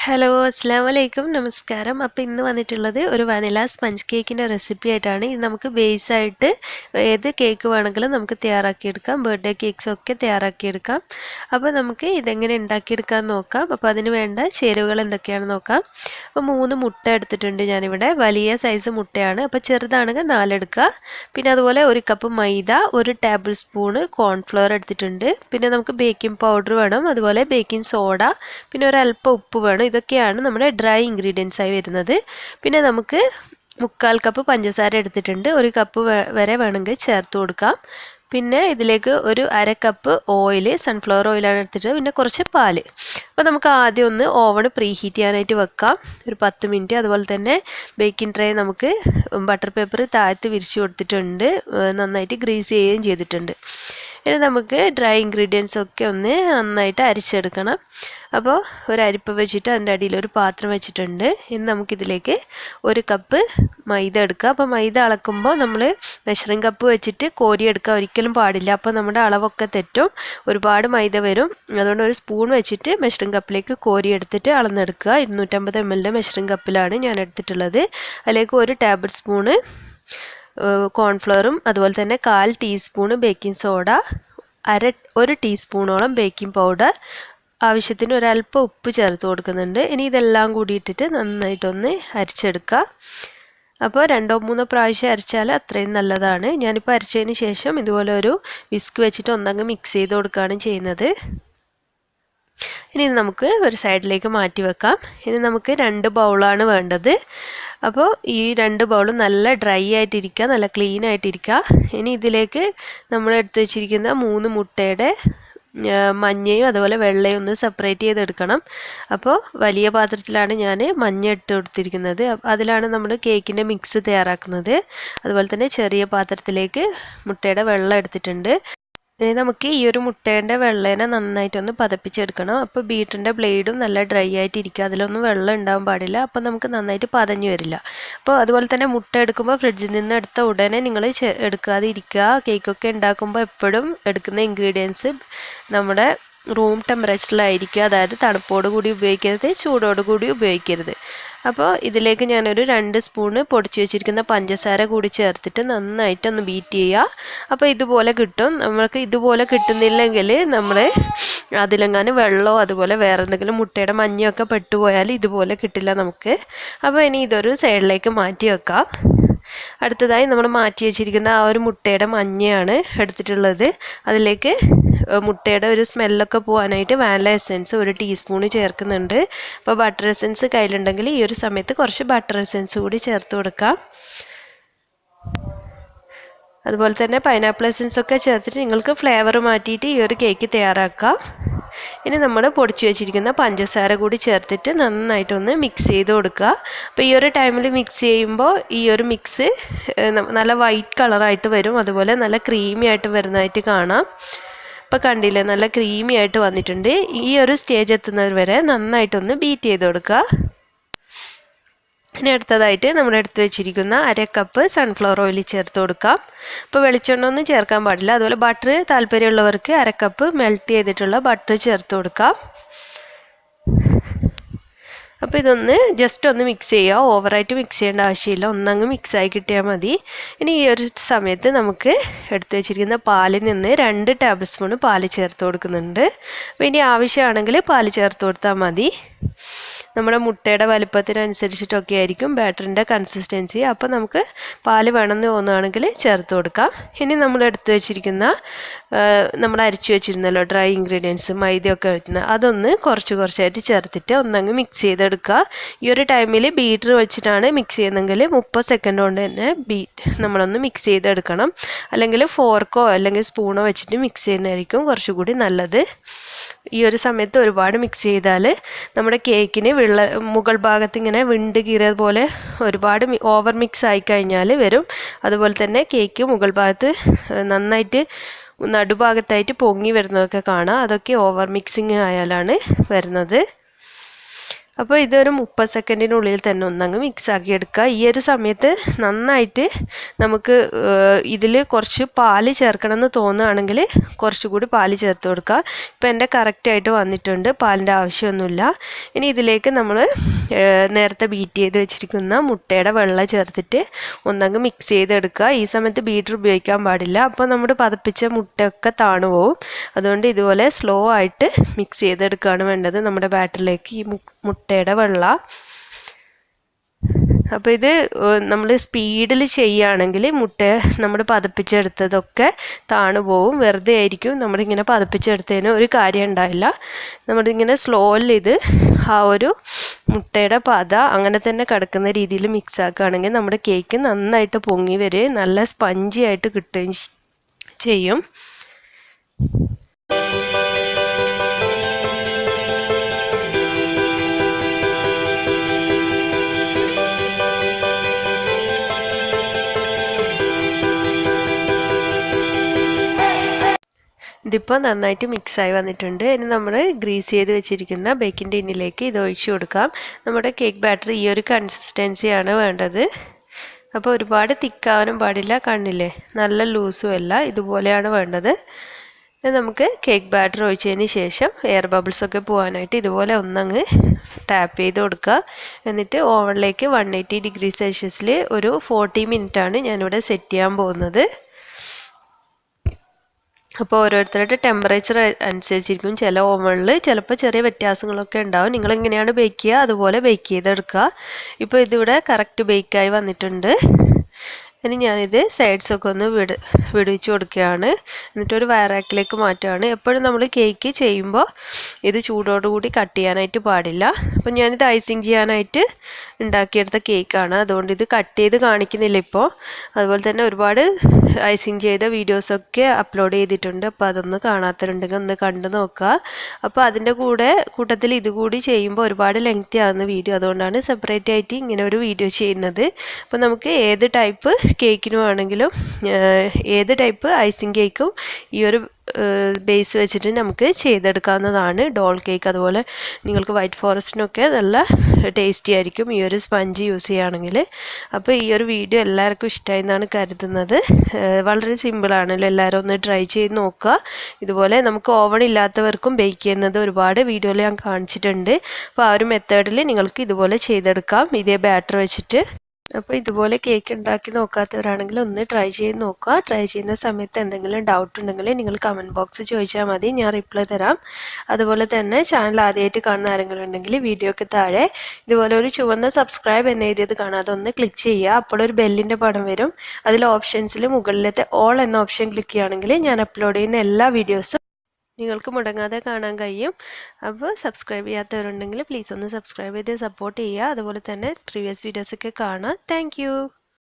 Hello അസ്സാം വലൈക്കും നമസ്കാരം. അപ്പോൾ ഇന്ന് വന്നിട്ടുള്ളത് ഒരു വനില സ്പഞ്ച് കേക്കിൻ്റെ റെസിപ്പി ആയിട്ടാണ്. ഇത് നമുക്ക് ബേസായിട്ട് ഏത് കേക്ക് വേണമെങ്കിലും നമുക്ക് തയ്യാറാക്കിയെടുക്കാം. ബർത്ത്ഡേ കേക്ക്സൊക്കെ തയ്യാറാക്കിയെടുക്കാം. അപ്പോൾ നമുക്ക് ഇതെങ്ങനെ ഉണ്ടാക്കിയെടുക്കാമെന്ന് നോക്കാം. അപ്പോൾ അതിന് വേണ്ട ചേരുവകൾ എന്തൊക്കെയാണെന്ന് നോക്കാം. അപ്പോൾ 3 മുട്ട എടുത്തിട്ടുണ്ട് ഞാനിവിടെ. വലിയ സൈസ് മുട്ടയാണ്. അപ്പോൾ ചെറുതാണെങ്കിൽ 4 എടുക്കുക. പിന്നെ അതുപോലെ 1 കപ്പ് മൈദ, 1 ടേബിൾ സ്പൂണ് കോൺഫ്ലവർ എടുത്തിട്ടുണ്ട്. പിന്നെ നമുക്ക് ബേക്കിംഗ് പൗഡർ വേണം, അതുപോലെ ബേക്കിംഗ് സോഡ, പിന്നെ ഒരല്പം ഉപ്പ് വേണം. ഇതൊക്കെയാണ് നമ്മുടെ ഡ്രൈ ഇൻഗ്രീഡിയൻസ് ആയി വരുന്നത്. പിന്നെ നമുക്ക് 3/4 കപ്പ് പഞ്ചസാര എടുത്തിട്ടുണ്ട്. 1 കപ്പ് വരെ വേണമെങ്കിൽ ചേർത്ത് കൊടുക്കാം. പിന്നെ ഇതിലേക്ക് ഒരു 1/2 കപ്പ് ഓയിൽ, സൺഫ്ലവർ ഓയിലാണ് എടുത്തിട്ട്, പിന്നെ കുറച്ച് പാല്. അപ്പോൾ നമുക്ക് ആദ്യം ഒന്ന് ഓവൺ പ്രീ ഹീറ്റ് ചെയ്യാനായിട്ട് വെക്കാം, ഒരു 10 മിനിറ്റ്. അതുപോലെ തന്നെ ബേക്കിംഗ് ട്രേ നമുക്ക് ബട്ടർ പേപ്പർ താഴത്ത് വിരിച്ചു കൊടുത്തിട്ടുണ്ട്, നന്നായിട്ട് ഗ്രീസ് ചെയ്യുകയും ചെയ്തിട്ടുണ്ട്. ഇനി നമുക്ക് ഡ്രൈ ഇൻഗ്രീഡിയൻസ് ഒക്കെ ഒന്ന് നന്നായിട്ട് അരിച്ചെടുക്കണം. അപ്പോൾ ഒരു അരിപ്പ വെച്ചിട്ട് അതിൻ്റെ അടിയിൽ ഒരു പാത്രം വെച്ചിട്ടുണ്ട്. ഇനി നമുക്കിതിലേക്ക് 1 കപ്പ് മൈദ എടുക്കുക. അപ്പോൾ മൈദ അളക്കുമ്പോൾ നമ്മൾ മെഷറിംഗ് കപ്പ് വെച്ചിട്ട് കോരിയെടുക്കുക ഒരിക്കലും പാടില്ല. അപ്പോൾ നമ്മുടെ അളവൊക്കെ തെറ്റും, ഒരുപാട് മൈദ വരും. അതുകൊണ്ട് ഒരു സ്പൂൺ വെച്ചിട്ട് മെഷറിംഗ് കപ്പിലേക്ക് കോരിയെടുത്തിട്ട് അളന്നെടുക്കുക. 250 ml മെഷറിംഗ് കപ്പിലാണ് ഞാൻ എടുത്തിട്ടുള്ളത്. അതിലേക്ക് 1 ടേബിൾ സ്പൂണ് കോൺഫ്ലവറും, അതുപോലെ തന്നെ 1/4 ടീസ്പൂണ് ബേക്കിംഗ് സോഡ, 1 ടീസ്പൂണോളം ബേക്കിംഗ് പൗഡർ, ആവശ്യത്തിന് ഒരല്പം ഉപ്പ് ചേർത്ത് കൊടുക്കുന്നുണ്ട്. ഇനി ഇതെല്ലാം കൂടി ഇട്ടിട്ട് നന്നായിട്ടൊന്ന് അരിച്ചെടുക്കുക. അപ്പോൾ 2-3 പ്രാവശ്യം അരിച്ചാൽ അത്രയും നല്ലതാണ്. ഞാനിപ്പോൾ അരിച്ചതിന് ശേഷം ഇതുപോലെ ഒരു വിസ്ക് വെച്ചിട്ട് ഒന്നങ്ങ് മിക്സ് ചെയ്ത് കൊടുക്കുകയാണ് ചെയ്യുന്നത്. ഇനി നമുക്ക് ഒരു സൈഡിലേക്ക് മാറ്റി വെക്കാം. ഇനി നമുക്ക് 2 ബൗളാണ് വേണ്ടത്. അപ്പോൾ ഈ 2 ബൗളും നല്ല ഡ്രൈ ആയിട്ടിരിക്കുക, നല്ല ക്ലീൻ ആയിട്ടിരിക്കുക. ഇനി ഇതിലേക്ക് നമ്മൾ എടുത്ത് വെച്ചിരിക്കുന്ന 3 മുട്ടയുടെ മഞ്ഞയും അതുപോലെ വെള്ളയും ഒന്ന് സെപ്പറേറ്റ് ചെയ്തെടുക്കണം. അപ്പോൾ വലിയ പാത്രത്തിലാണ് ഞാൻ മഞ്ഞ ഇട്ട് കൊടുത്തിരിക്കുന്നത്. അതിലാണ് നമ്മൾ കേക്കിൻ്റെ മിക്സ് തയ്യാറാക്കുന്നത്. അതുപോലെ തന്നെ ചെറിയ പാത്രത്തിലേക്ക് മുട്ടയുടെ വെള്ളം എടുത്തിട്ടുണ്ട്. ഇനി നമുക്ക് ഈ ഒരു മുട്ടേൻ്റെ വെള്ളേനെ നന്നായിട്ടൊന്ന് പതപ്പിച്ചെടുക്കണം. അപ്പോൾ ബീറ്ററിൻ്റെ ബ്ലേഡും നല്ല ഡ്രൈ ആയിട്ടിരിക്കുക, അതിലൊന്നും വെള്ളം ഉണ്ടാവാൻ പാടില്ല. അപ്പോൾ നമുക്ക് നന്നായിട്ട് പതഞ്ഞു വരില്ല. അപ്പോൾ അതുപോലെ തന്നെ മുട്ട എടുക്കുമ്പോൾ ഫ്രിഡ്ജിൽ നിന്ന് എടുത്ത ഉടനെ നിങ്ങൾ എടുക്കാതെ ഇരിക്കുക. കേക്കൊക്കെ ഉണ്ടാക്കുമ്പോൾ എപ്പോഴും എടുക്കുന്ന ഇൻഗ്രീഡിയൻസ് നമ്മുടെ റൂം ടെമ്പറേച്ചറിലായിരിക്കുക, അതായത് തണുപ്പോട് കൂടി ഉപയോഗിക്കരുത്, ചൂടോട് കൂടി ഉപയോഗിക്കരുത്. അപ്പോൾ ഇതിലേക്ക് ഞാനൊരു 2 സ്പൂണ് പൊടിച്ച് വെച്ചിരിക്കുന്ന പഞ്ചസാര കൂടി ചേർത്തിട്ട് നന്നായിട്ടൊന്ന് ബീറ്റ് ചെയ്യുക. അപ്പോൾ ഇതുപോലെ കിട്ടും. നമ്മൾക്ക് ഇതുപോലെ കിട്ടുന്നില്ലെങ്കിൽ നമ്മൾ അതിലെങ്ങാനും വെള്ളമോ അതുപോലെ വേറെ എന്തെങ്കിലും മുട്ടയുടെ മഞ്ഞയൊക്കെ പെട്ടുപോയാൽ ഇതുപോലെ കിട്ടില്ല നമുക്ക്. അപ്പോൾ ഇനി ഇതൊരു സൈഡിലേക്ക് മാറ്റി വെക്കാം. അടുത്തതായി നമ്മൾ മാറ്റി വെച്ചിരിക്കുന്ന ആ ഒരു മുട്ടയുടെ മഞ്ഞയാണ് എടുത്തിട്ടുള്ളത്. അതിലേക്ക് മുട്ടയുടെ ഒരു സ്മെല്ലൊക്കെ പോകാനായിട്ട് വാനില എസെൻസ് 1 ടീസ്പൂണ് ചേർക്കുന്നുണ്ട്. അപ്പോൾ ബട്ടർ എസെൻസ് കയ്യിലുണ്ടെങ്കിൽ ഈ ഒരു സമയത്ത് കുറച്ച് ബട്ടർ എസെൻസ് കൂടി ചേർത്ത് കൊടുക്കാം. അതുപോലെ തന്നെ പൈനാപ്പിൾ എസെൻസ് ഒക്കെ ചേർത്തിട്ട് നിങ്ങൾക്ക് ഫ്ലേവർ മാറ്റിയിട്ട് ഈ ഒരു കേക്ക് തയ്യാറാക്കാം. ഇനി നമ്മൾ പൊടിച്ചു വെച്ചിരിക്കുന്ന പഞ്ചസാര കൂടി ചേർത്തിട്ട് നന്നായിട്ടൊന്ന് മിക്സ് ചെയ്ത് കൊടുക്കുക. അപ്പോൾ ഈ ഒരു ടൈമിൽ മിക്സ് ചെയ്യുമ്പോൾ ഈ ഒരു മിക്സ് നല്ല വൈറ്റ് കളറായിട്ട് വരും, അതുപോലെ നല്ല ക്രീമി ആയിട്ട് വരുന്നതായിട്ട് കാണാം. ഇപ്പോൾ കണ്ടില്ലേ, നല്ല ക്രീമി ആയിട്ട് വന്നിട്ടുണ്ട്. ഈ ഒരു സ്റ്റേജ് എത്തുന്നത് വരെ നന്നായിട്ടൊന്ന് ബീറ്റ് ചെയ്ത് കൊടുക്കുക. ഇനി അടുത്തതായിട്ട് നമ്മൾ എടുത്ത് വെച്ചിരിക്കുന്ന 1/2 കപ്പ് സൺഫ്ലവർ ഓയിൽ ചേർത്ത് കൊടുക്കാം. ഇപ്പോൾ വെളിച്ചെണ്ണ ഒന്നും ചേർക്കാൻ പാടില്ല. അതുപോലെ ബട്ടർ താല്പര്യമുള്ളവർക്ക് 1/2 കപ്പ് മെൽറ്റ് ചെയ്തിട്ടുള്ള ബട്ടർ ചേർത്ത് കൊടുക്കാം. അപ്പോൾ ഇതൊന്ന് ജസ്റ്റ് ഒന്ന് മിക്സ് ചെയ്യുക, ഓവറായിട്ട് മിക്സ് ചെയ്യേണ്ട ആവശ്യമില്ല, ഒന്നങ്ങ് മിക്സായി കിട്ടിയാൽ മതി. ഇനി ഈ ഒരു സമയത്ത് നമുക്ക് എടുത്തു വെച്ചിരിക്കുന്ന പാലിൽ നിന്ന് 2 ടേബിൾ സ്പൂൺ പാല് ചേർത്ത് കൊടുക്കുന്നുണ്ട്. അപ്പോൾ ഇനി ആവശ്യമാണെങ്കിൽ പാല് ചേർത്ത് കൊടുത്താൽ മതി. നമ്മുടെ മുട്ടയുടെ വലുപ്പത്തിനനുസരിച്ചിട്ടൊക്കെ ആയിരിക്കും ബാറ്ററിൻ്റെ കൺസിസ്റ്റൻസി. അപ്പോൾ നമുക്ക് പാല് വേണമെന്ന് തോന്നുകയാണെങ്കിൽ ചേർത്ത് കൊടുക്കാം. ഇനി നമ്മൾ എടുത്തു വെച്ചിരിക്കുന്ന നമ്മൾ അരിച്ചു വെച്ചിരുന്നല്ലോ ഡ്രൈ ഇൻഗ്രീഡിയൻസ്, മൈദയൊക്കെ വരുന്ന അതൊന്ന് കുറച്ചായിട്ട് ചേർത്തിട്ട് ഒന്നങ്ങ് മിക്സ് ചെയ്തെടുക്കുക. ഈ ഒരു ടൈമിൽ ബീറ്റർ വെച്ചിട്ടാണ് മിക്സ് ചെയ്യുന്നതെങ്കിൽ 30 സെക്കൻഡ് കൊണ്ട് തന്നെ നമ്മളൊന്ന് മിക്സ് ചെയ്തെടുക്കണം. അല്ലെങ്കിൽ ഫോർക്കോ അല്ലെങ്കിൽ സ്പൂണോ വെച്ചിട്ട് മിക്സ് ചെയ്യുന്നതായിരിക്കും കുറച്ചുകൂടി നല്ലത്. ഈ ഒരു സമയത്ത് ഒരുപാട് മിക്സ് ചെയ്താൽ നമ്മുടെ കേക്കിന് മുകൾ ഭാഗത്ത് ഇങ്ങനെ വിണ്ട് കീറിയത് പോലെ ഒരുപാട് ഓവർ മിക്സ് ആയി കഴിഞ്ഞാൽ വരും. അതുപോലെ തന്നെ കേക്ക് മുകൾ ഭാഗത്ത് നന്നായിട്ട് നടുഭാഗത്തായിട്ട് പൊങ്ങി വരുന്നതൊക്കെ കാണാം. അതൊക്കെ ഓവർ മിക്സിങ് ആയാലാണ് വരുന്നത്. അപ്പോൾ ഇതൊരു 30 സെക്കൻഡിനുള്ളിൽ തന്നെ ഒന്നങ്ങ് മിക്സ് ആക്കി എടുക്കുക. ഈ ഒരു സമയത്ത് നന്നായിട്ട് നമുക്ക് ഇതിൽ കുറച്ച് പാല് ചേർക്കണമെന്ന് തോന്നുകയാണെങ്കിൽ കുറച്ചുകൂടി പാല് ചേർത്ത് കൊടുക്കുക. ഇപ്പോൾ എൻ്റെ കറക്റ്റായിട്ട് വന്നിട്ടുണ്ട്, പാലിൻ്റെ ആവശ്യമൊന്നുമില്ല. ഇനി ഇതിലേക്ക് നമ്മൾ നേരത്തെ ബീറ്റ് ചെയ്ത് വെച്ചിരിക്കുന്ന മുട്ടയുടെ വെള്ളം ചേർത്തിട്ട് ഒന്നങ്ങ് മിക്സ് ചെയ്തെടുക്കുക. ഈ സമയത്ത് ബീറ്റർ ഉപയോഗിക്കാൻ പാടില്ല, അപ്പോൾ നമ്മുടെ പതപ്പിച്ച മുട്ടയൊക്കെ താണു പോവും. അതുകൊണ്ട് ഇതുപോലെ സ്ലോ ആയിട്ട് മിക്സ് ചെയ്തെടുക്കുകയാണ് വേണ്ടത് നമ്മുടെ ബാറ്ററിലേക്ക് ഈ മുട്ടയുടെ വെള്ള. അപ്പോൾ ഇത് നമ്മൾ സ്പീഡിൽ ചെയ്യുകയാണെങ്കിൽ മുട്ട നമ്മൾ പതപ്പിച്ചെടുത്തതൊക്കെ താണു പോവും, വെറുതെ ആയിരിക്കും. നമ്മളിങ്ങനെ പതപ്പിച്ചെടുത്തതിന് ഒരു കാര്യം ഉണ്ടായില്ല. നമ്മളിങ്ങനെ സ്ലോയിൽ ഇത് ആ ഒരു മുട്ടയുടെ പത അങ്ങനെ തന്നെ കിടക്കുന്ന രീതിയിൽ മിക്സ് ആക്കുകയാണെങ്കിൽ നമ്മുടെ കേക്ക് നന്നായിട്ട് പൊങ്ങി വരികയും നല്ല സ്പഞ്ചി ആയിട്ട് കിട്ടുകയും ചെയ്യും. ഇതിപ്പോൾ നന്നായിട്ട് മിക്സായി വന്നിട്ടുണ്ട്. ഇനി നമ്മൾ ഗ്രീസ് ചെയ്ത് വെച്ചിരിക്കുന്ന ബേക്കിംഗ് ടിന്നിലേക്ക് ഇത് ഒഴിച്ചു കൊടുക്കാം. നമ്മുടെ കേക്ക് ബാറ്റർ ഈ ഒരു കൺസിസ്റ്റൻസിയാണ് വേണ്ടത്. അപ്പോൾ ഒരുപാട് തിക്കാവാനും പാടില്ല, കണ്ടില്ലേ, നല്ല ലൂസും അല്ല, ഇതുപോലെയാണ് വേണ്ടത്. നമുക്ക് കേക്ക് ബാറ്റർ ഒഴിച്ചതിന് ശേഷം എയർ ബബിൾസ് ഒക്കെ പോകാനായിട്ട് ഇതുപോലെ ഒന്നങ്ങ് ടാപ്പ് ചെയ്ത് കൊടുക്കുക. എന്നിട്ട് ഓവനിലേക്ക് 180 ഡിഗ്രി സെൽഷ്യസിൽ ഒരു 40 മിനിറ്റാണ് ഞാനിവിടെ സെറ്റ് ചെയ്യാൻ പോകുന്നത്. അപ്പോൾ ഓരോരുത്തരുടെ ടെമ്പറേച്ചർ അനുസരിച്ചിരിക്കും. ചില ഓവണിൽ ചിലപ്പോൾ ചെറിയ വ്യത്യാസങ്ങളൊക്കെ ഉണ്ടാവും. നിങ്ങളെങ്ങനെയാണ് ബേക്ക് ചെയ്യുക അതുപോലെ ബേക്ക് ചെയ്തെടുക്കുക. ഇപ്പോൾ ഇതിവിടെ കറക്റ്റ് ബേക്കായി വന്നിട്ടുണ്ട്. ഇനി ഞാനിത് സൈഡ്സൊക്കെ ഒന്ന് വിടുവിച്ച് കൊടുക്കുകയാണ്. എന്നിട്ടൊരു വയറാക്കിലേക്ക് മാറ്റുകയാണ്. എപ്പോഴും നമ്മൾ കേക്ക് ചെയ്യുമ്പോൾ ഇത് ചൂടോടുകൂടി കട്ട് ചെയ്യാനായിട്ട് പാടില്ല. അപ്പം ഞാനിത് ഐസിങ് ചെയ്യാനായിട്ട് ഉണ്ടാക്കിയെടുത്ത കേക്കാണ്, അതുകൊണ്ട് ഇത് കട്ട് ചെയ്ത് കാണിക്കുന്നില്ല ഇപ്പോൾ. അതുപോലെ തന്നെ ഒരുപാട് ഐസിങ് ചെയ്ത വീഡിയോസൊക്കെ അപ്ലോഡ് ചെയ്തിട്ടുണ്ട്. അപ്പോൾ അതൊന്ന് കാണാത്തവരുണ്ടെങ്കിൽ ഒന്ന് കണ്ടു നോക്കുക. അപ്പോൾ അതിൻ്റെ കൂട്ടത്തിൽ ഇതുകൂടി ചെയ്യുമ്പോൾ ഒരുപാട് ലെങ്തി ആകുന്ന വീഡിയോ, അതുകൊണ്ടാണ് സെപ്പറേറ്റ് ആയിട്ട് ഇങ്ങനെ ഒരു വീഡിയോ ചെയ്യുന്നത്. അപ്പോൾ നമുക്ക് ഏത് ടൈപ്പ് കേക്കിനും ആണെങ്കിലും ഏത് ടൈപ്പ് ഐസിങ് കേക്കും ഈ ഒരു ബേസ് വെച്ചിട്ട് നമുക്ക് ചെയ്തെടുക്കാവുന്നതാണ്. ഡോൾ കേക്ക് അതുപോലെ നിങ്ങൾക്ക് വൈറ്റ് ഫോറസ്റ്റിനൊക്കെ നല്ല ടേസ്റ്റി ആയിരിക്കും ഈ ഒരു സ്പഞ്ച് യൂസ് ചെയ്യുകയാണെങ്കിൽ. അപ്പോൾ ഈ ഒരു വീഡിയോ എല്ലാവർക്കും ഇഷ്ടമായി എന്നാണ് കരുതുന്നത്. വളരെ സിമ്പിളാണല്ലോ, എല്ലാവരും ഒന്ന് ട്രൈ ചെയ്ത് നോക്കുക. ഇതുപോലെ നമുക്ക് ഓവൺ ഇല്ലാത്തവർക്കും ബേക്ക് ചെയ്യുന്നത് ഒരുപാട് വീഡിയോയിൽ ഞാൻ കാണിച്ചിട്ടുണ്ട്. അപ്പോൾ ആ ഒരു മെത്തേഡിൽ നിങ്ങൾക്ക് ഇതുപോലെ ചെയ്തെടുക്കാം ഇതേ ബാറ്റർ വെച്ചിട്ട്. അപ്പോൾ ഇതുപോലെ കേക്ക് ഉണ്ടാക്കി നോക്കാത്തവരാണെങ്കിൽ ഒന്ന് ട്രൈ ചെയ്ത് നോക്കുക. ട്രൈ ചെയ്യുന്ന സമയത്ത് എന്തെങ്കിലും ഡൗട്ട് ഉണ്ടെങ്കിൽ നിങ്ങൾ കമൻറ്റ് ബോക്സിൽ ചോദിച്ചാൽ മതി, ഞാൻ റിപ്ലൈ തരാം. അതുപോലെ തന്നെ ചാനൽ ആദ്യമായിട്ട് കാണുന്ന ആരെങ്കിലും ഉണ്ടെങ്കിൽ വീഡിയോയ്ക്ക് താഴെ ഇതുപോലെ ഒരു ചുവന്ന സബ്സ്ക്രൈബ് എന്ന് എഴുതിയത് കാണാതെ ഒന്ന് ക്ലിക്ക് ചെയ്യുക. അപ്പോൾ ഒരു ബെല്ലിൻ്റെ പടം വരും. അതിൽ ഓപ്ഷൻസിൽ മുകളിലത്തെ ഓൾ എന്ന ഓപ്ഷൻ ക്ലിക്ക് ചെയ്യുകയാണെങ്കിൽ ഞാൻ അപ്ലോഡ് ചെയ്യുന്ന എല്ലാ വീഡിയോസും നിങ്ങൾക്ക് മുടങ്ങാതെ കാണാൻ കഴിയും. അപ്പോൾ സബ്സ്ക്രൈബ് ചെയ്യാത്തവരുണ്ടെങ്കിൽ പ്ലീസ് ഒന്ന് സബ്സ്ക്രൈബ് ചെയ്ത് സപ്പോർട്ട് ചെയ്യുക. അതുപോലെ തന്നെ പ്രീവിയസ് വീഡിയോസൊക്കെ കാണാം. താങ്ക്